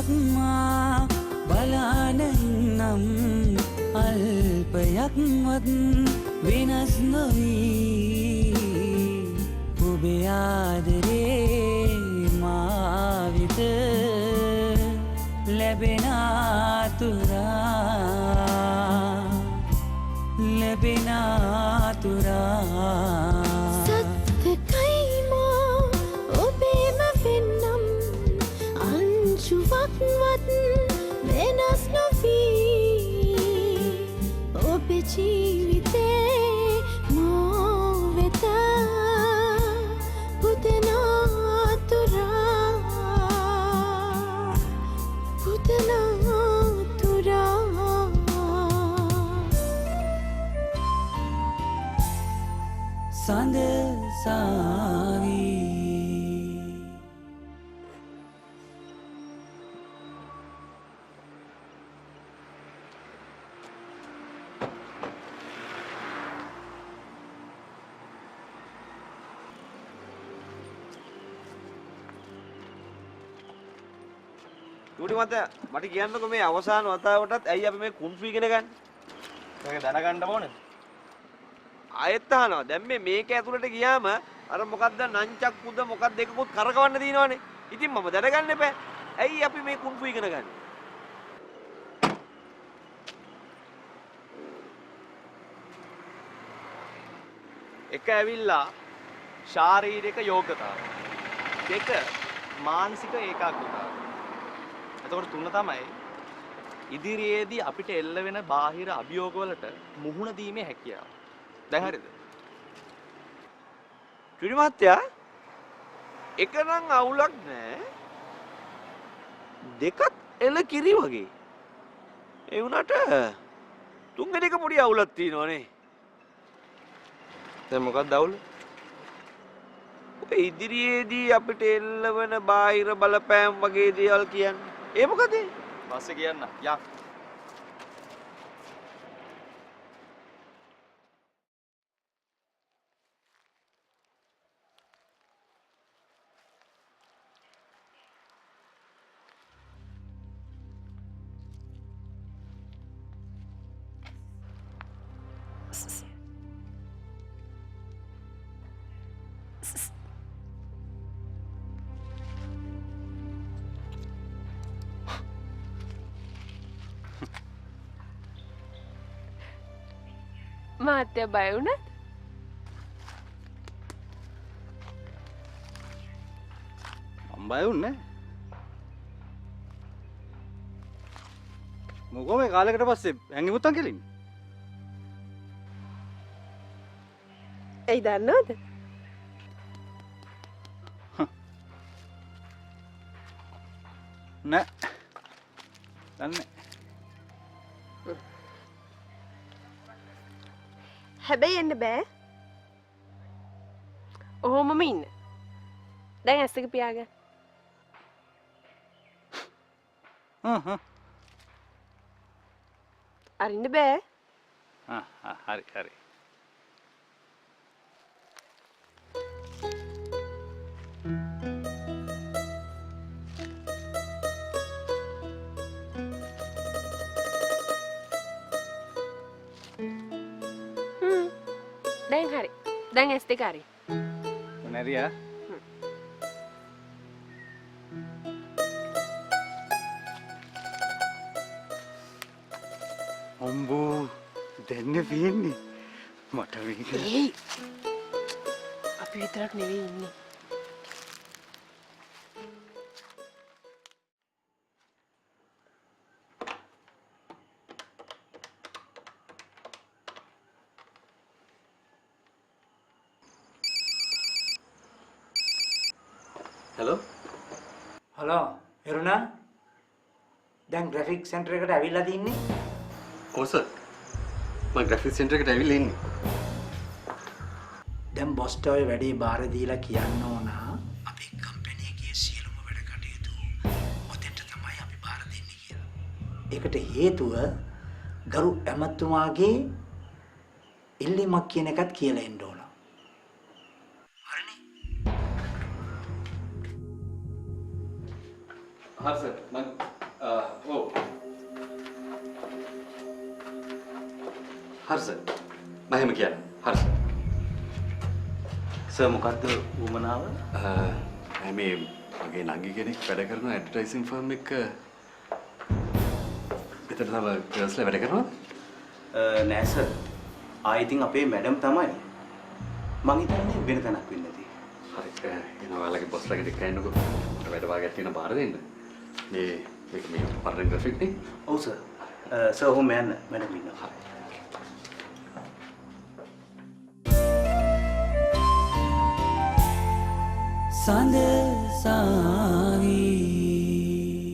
මා බලාන ඉන්නම් අල්පයක්වත් වෙනස් නොවී ඔබේ ආදරේ මා වෙත ලැබෙන ආතුරා සත්‍යකයිමා ඔබේම වෙන්නම් අංශුවක්වත් වෙනස් නොවී ඔබේ ජීවිතේ මා වෙත පුතන සඳ සාවී ඩියුටි මත මට කියන්නකෝ මේ අවසාන වතාවටත් ඇයි අපි මේ කුන්ෆු ඉගෙන ගන්න? ඒක දැනගන්න ඕනේ. ආයෙත් අහනවා. දැන් මේක ඇතුළට ගියාම අර මොකද්ද නංචක් පුද මොකක්ද එකකුත් කරකවන්න දිනවනේ. ඉතින් මම දැනගන්න එපා. ඇයි අපි මේ කුන්ෆු ඉගෙන ගන්න? එක ඇවිල්ලා ශාරීරික යෝග්‍යතාව. දෙක මානසික ඒකාග්‍රතාව. එතකොට තුන තමයි ඉදිරියේදී අපිට එල්ල වෙන බාහිර අභියෝගවලට මුහුණ දීමේ හැකියාව. දැන් හරිද? ඩියුටි මහත්තයා එක නම් අවුලක් නෑ. දෙකත් එල කිරි වගේ. ඒ වුණාට තුන්වෙනි එක පොඩි අවුලක් තියෙනවනේ. දැන් මොකක්ද අවුල? ඔය ඉදිරියේදී අපිට එල්ලවන බාහිර බලපෑම් වගේ දේවල් කියන්නේ. ඒ මොකද? පස්සේ කියන්න. යා. මාත්‍ය බය වුණත් මම බය වුන්නේ නැහැ. මොකෝ මේ කාලයකට පස්සේ හැංගි මුත්තන් කෙලින්නේ. ඇයි දන්නවද? නෑ. දන්නේ හැබැයි එන්න බෑ. ඔහොමම ඉන්න. දැන් ඇස් දෙක පියාගන්න. අරින්න බෑ. හරි හරි. දැන් හරි. දැන් ඇස් දෙක හරි. නැරියා. අම්බෝ දැන් වෙන්නේ මට මේක. ඒයි. අපි විතරක් නෙවෙයි ඉන්නේ. හලෝ. හලෝ එරුණා දැන් ග්‍රැෆික් සෙන්ටර් එකට ඇවිල්ලා තින්නේ. ඔව් සර්. මම ග්‍රැෆික් සෙන්ටර් එකට ඇවිල්ලා ඉන්නේ. දැන් බොස්ට ඔය වැඩේ බාර දීලා කියන්න ඕන අපේ කම්පැනි එකේ සියලුම වැඩ කටයුතු ඔතෙන්ට තමයි අපි බාර දෙන්නේ කියලා. ඒකට හේතුව ගරු ඇමතුමාගේ ඉල්ලීමක් කියන එකත් කියලා එන්න ඕන. හරි සර්. මම හරි සර්. මම එහෙම කියන්නම්. හරි සර්. සර් මොකද්ද උමනාව? මේ මගේ නංගි කෙනෙක් වැඩ කරන ඇඩ්වර්ටයිසින් ෆර්ම් එක එතන තව ගර්ල්ස්ලා වැඩ කරනවද? නෑ සර්. ඉතින් අපේ මැඩම් තමයි. මං හිතන්නේ වෙන තැනක් වෙන්න ඇති. හරි. එනවා ඔයාලගේ බොස් ළඟට එක්කන්නකෝ. මට වැඩ වාගයක් තියෙන බාර දෙන්න. මේක මේ පරණ ග්‍රැෆික් නේ? ඔව් සර්. සර් ඔහොම යන්න මැඩම් ඉන්නවා. හරි. සඳ සාවී